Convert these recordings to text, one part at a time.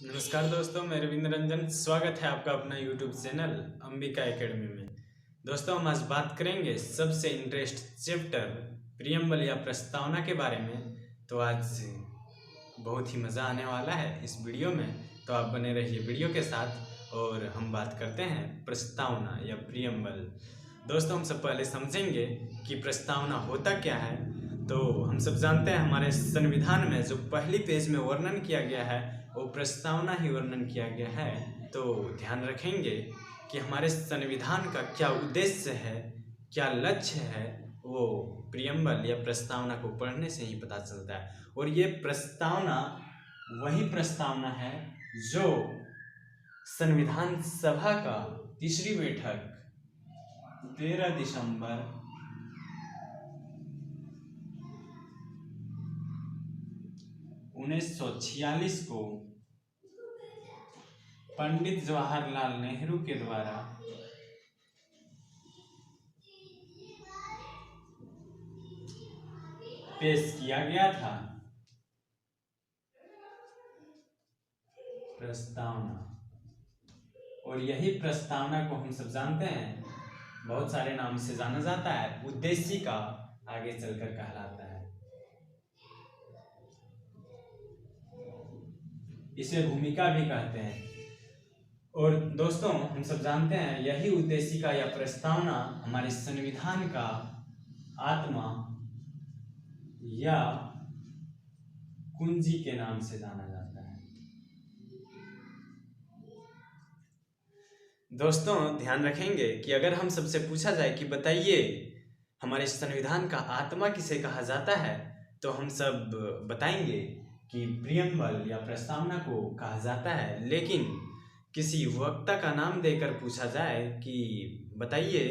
नमस्कार दोस्तों, मैं रविंद्र रंजन। स्वागत है आपका अपना यूट्यूब चैनल अंबिका एकेडमी में। दोस्तों, हम आज बात करेंगे सबसे इंटरेस्ट चैप्टर प्रियम्बल या प्रस्तावना के बारे में। तो आज बहुत ही मज़ा आने वाला है इस वीडियो में, तो आप बने रहिए वीडियो के साथ। और हम बात करते हैं प्रस्तावना या प्रियम्बल। दोस्तों, हम सब पहले समझेंगे कि प्रस्तावना होता क्या है। तो हम सब जानते हैं हमारे संविधान में जो पहली पेज में वर्णन किया गया है वो प्रस्तावना ही वर्णन किया गया है। तो ध्यान रखेंगे कि हमारे संविधान का क्या उद्देश्य है, क्या लक्ष्य है, वो प्रियम्बल या प्रस्तावना को पढ़ने से ही पता चलता है। और ये प्रस्तावना वही प्रस्तावना है जो संविधान सभा का तीसरी बैठक 13 दिसंबर 1946 को पंडित जवाहरलाल नेहरू के द्वारा पेश किया गया था। प्रस्तावना, और यही प्रस्तावना को हम सब जानते हैं, बहुत सारे नाम से जाना जाता है। उद्देशिका आगे चलकर कहलाता है। इसे भूमिका भी कहते हैं। और दोस्तों, हम सब जानते हैं यही उद्देशिका या प्रस्तावना हमारे संविधान का आत्मा या कुंजी के नाम से जाना जाता है। दोस्तों, ध्यान रखेंगे कि अगर हम सबसे पूछा जाए कि बताइए हमारे संविधान का आत्मा किसे कहा जाता है, तो हम सब बताएंगे कि प्रियम्बल या प्रस्तावना को कहा जाता है। लेकिन किसी वक्ता का नाम देकर पूछा जाए कि बताइए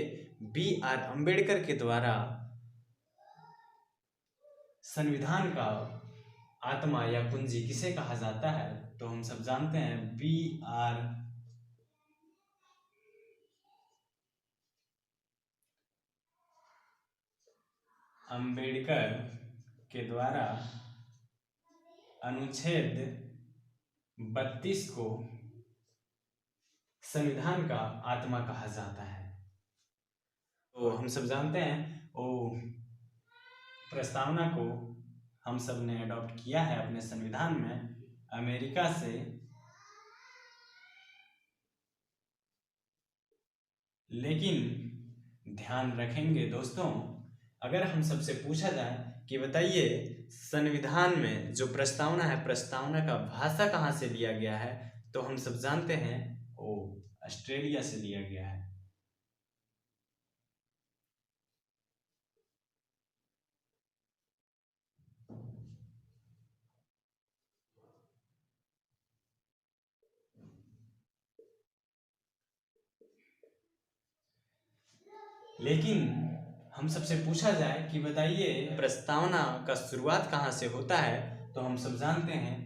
B.R. अम्बेडकर के द्वारा संविधान का आत्मा या कुंजी किसे कहा जाता है, तो हम सब जानते हैं B.R. अम्बेडकर के द्वारा अनुच्छेद 32 को संविधान का आत्मा कहा जाता है। तो हम सब जानते हैं वो प्रस्तावना को हम सब ने अडॉप्ट किया है अपने संविधान में अमेरिका से। लेकिन ध्यान रखेंगे दोस्तों, अगर हम सबसे पूछा जाए कि बताइए संविधान में जो प्रस्तावना है, प्रस्तावना का भाषा कहाँ से लिया गया है, तो हम सब जानते हैं वो ऑस्ट्रेलिया से लिया गया है। लेकिन हम सबसे पूछा जाए कि बताइए प्रस्तावना का शुरुआत कहाँ से होता है, तो हम सब जानते हैं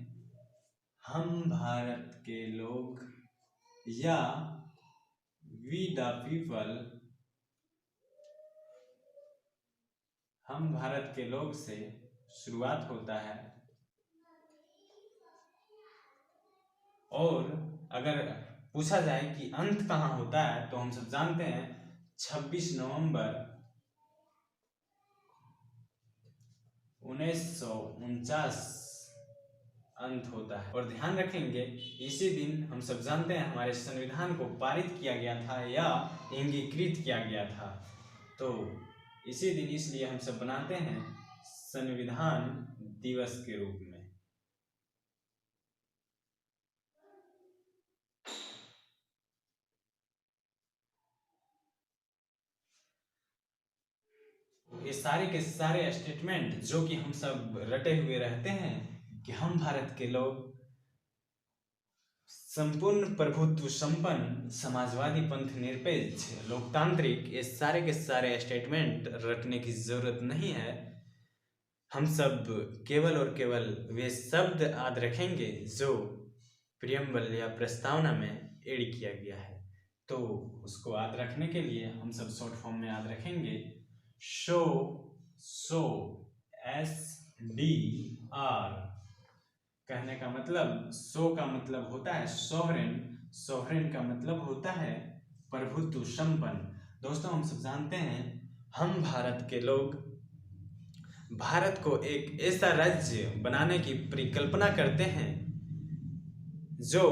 हम भारत के लोग या वी द पीपल, हम भारत के लोग से शुरुआत होता है। और अगर पूछा जाए कि अंत कहाँ होता है, तो हम सब जानते हैं 26 नवंबर 1949 अंत होता है। और ध्यान रखेंगे इसी दिन हम सब जानते हैं हमारे संविधान को पारित किया गया था या अंगीकृत किया गया था। तो इसी दिन इसलिए हम सब बनाते हैं संविधान दिवस के रूप में। ये सारे के सारे स्टेटमेंट जो कि हम सब रटे हुए रहते हैं कि हम भारत के लोग संपूर्ण प्रभुत्व संपन्न समाजवादी पंथ निरपेक्ष लोकतांत्रिक, ये सारे के सारे स्टेटमेंट रटने की जरूरत नहीं है। हम सब केवल और केवल वे शब्द याद रखेंगे जो प्रियम्बल या प्रस्तावना में ऐड किया गया है। तो उसको याद रखने के लिए हम सब शॉर्ट फॉर्म में याद रखेंगे सो SDR कहने का मतलब, सो का मतलब होता है सोवरेन, सोवरेन का मतलब होता है प्रभुत्व संपन्न। दोस्तों हम सब जानते हैं, हम भारत के लोग भारत को एक ऐसा राज्य बनाने की परिकल्पना करते हैं जो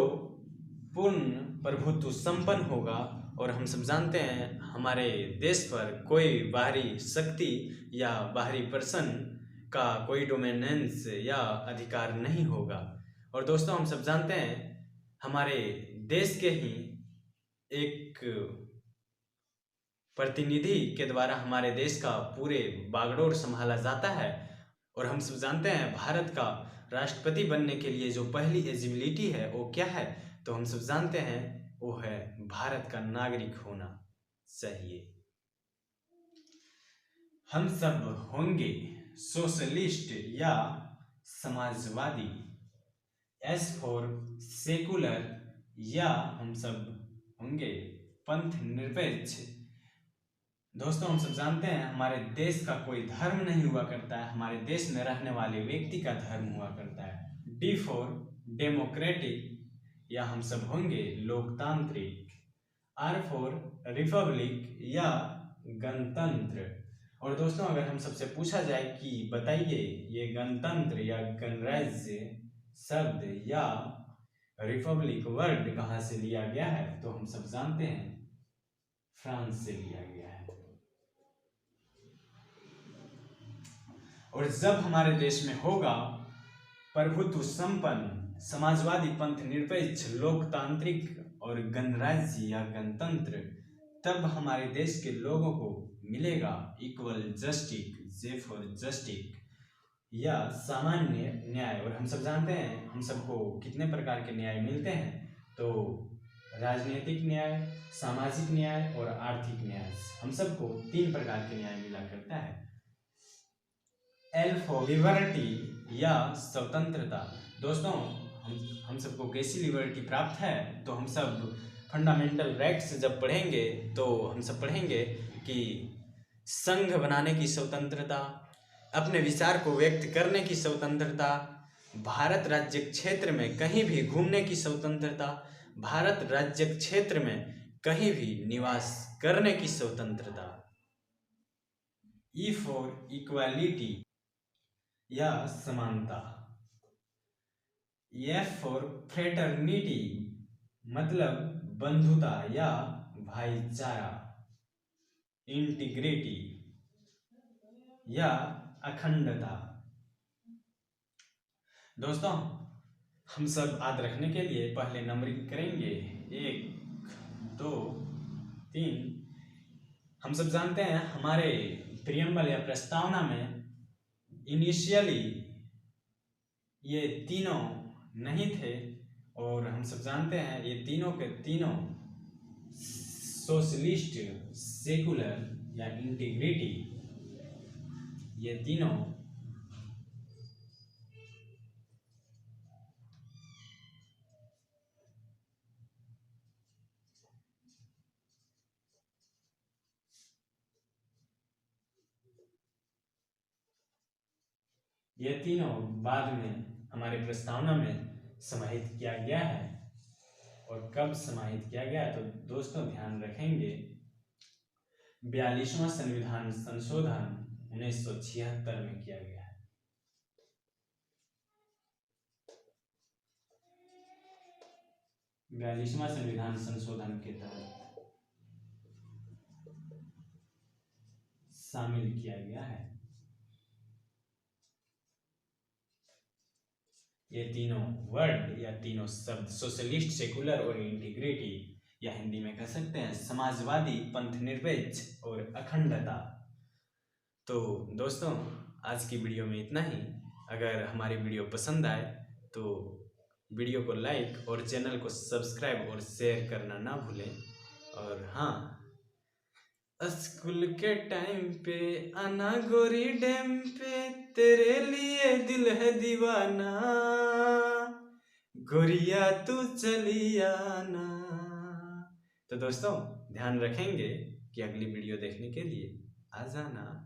पूर्ण प्रभुत्व संपन्न होगा। और हम सब जानते हैं हमारे देश पर कोई बाहरी शक्ति या बाहरी पर्सन का कोई डोमिनेंस या अधिकार नहीं होगा। और दोस्तों हम सब जानते हैं हमारे देश के ही एक प्रतिनिधि के द्वारा हमारे देश का पूरे बागडोर संभाला जाता है। और हम सब जानते हैं भारत का राष्ट्रपति बनने के लिए जो पहली एलिजिबिलिटी है वो क्या है, तो हम सब जानते हैं वो है भारत का नागरिक होना चाहिए। हम सब होंगे सोशलिस्ट या समाजवादी, एस फॉर सेकुलर, या हम सब होंगे पंथ निरपेक्ष। दोस्तों हम सब जानते हैं हमारे देश का कोई धर्म नहीं हुआ करता है, हमारे देश में रहने वाले व्यक्ति का धर्म हुआ करता है। डी फॉर डेमोक्रेटिक, या हम सब होंगे लोकतांत्रिक। आर फॉर रिपब्लिक या गणतंत्र। और दोस्तों अगर हम सबसे पूछा जाए कि बताइए ये गणतंत्र या गणराज्य शब्द या रिपब्लिक वर्ड कहाँ से लिया गया है, तो हम सब जानते हैं फ्रांस से लिया गया है। और जब हमारे देश में होगा प्रभुत्व संपन्न समाजवादी पंथ निरपेक्ष लोकतांत्रिक और गणराज्य या गणतंत्र, तब हमारे देश के लोगों को मिलेगा equal justice, J for justice, या सामान्य न्याय। और हम सब जानते हैं हम सबको कितने प्रकार के न्याय मिलते हैं, तो राजनीतिक न्याय, सामाजिक न्याय और आर्थिक न्याय। हम सबको 3 प्रकार के न्याय मिला करता है। एल फॉर लिबर्टी या स्वतंत्रता। दोस्तों हम सबको कैसी लिबर्टी प्राप्त है, तो हम सब फंडामेंटल राइट्स जब पढ़ेंगे तो हम सब पढ़ेंगे कि संघ बनाने की स्वतंत्रता, अपने विचार को व्यक्त करने की स्वतंत्रता, भारत राज्य क्षेत्र में कहीं भी घूमने की स्वतंत्रता, भारत राज्य क्षेत्र में कहीं भी निवास करने की स्वतंत्रता। ई फॉर इक्वालिटी या समानता। एफ फॉर फ्रेटर्निटी, मतलब बंधुता या भाईचारा। इंटीग्रिटी या अखंडता। दोस्तों हम सब याद रखने के लिए पहले नंबरिंग करेंगे 1 2 3। हम सब जानते हैं हमारे प्रियम्बल या प्रस्तावना में इनिशियली ये तीनों नहीं थे, और हम सब जानते हैं ये तीनों के तीनों सोशलिस्ट, सेकुलर या इंटीग्रिटी, ये तीनों बाद में हमारे प्रस्तावना में समाहित किया गया है। और कब समाहित किया गया, तो दोस्तों ध्यान रखेंगे 42वां संविधान संशोधन 1976 में किया गया है। 42वां संविधान संशोधन के तहत शामिल किया गया है। ये तीनों वर्ड या तीनों शब्द सोशलिस्ट, सेकुलर और इंटीग्रिटी, या हिंदी में कह सकते हैं समाजवादी, पंथ निरपेक्ष और अखंडता। तो दोस्तों आज की वीडियो में इतना ही। अगर हमारी वीडियो पसंद आए तो वीडियो को लाइक और चैनल को सब्सक्राइब और शेयर करना ना भूलें। और हाँ, स्कूल के टाइम पे आना गोरी डैम पे, तेरे लिए दिल है दीवाना, गोरिया तू चली आना। तो दोस्तों ध्यान रखेंगे कि अगली वीडियो देखने के लिए आ जाना।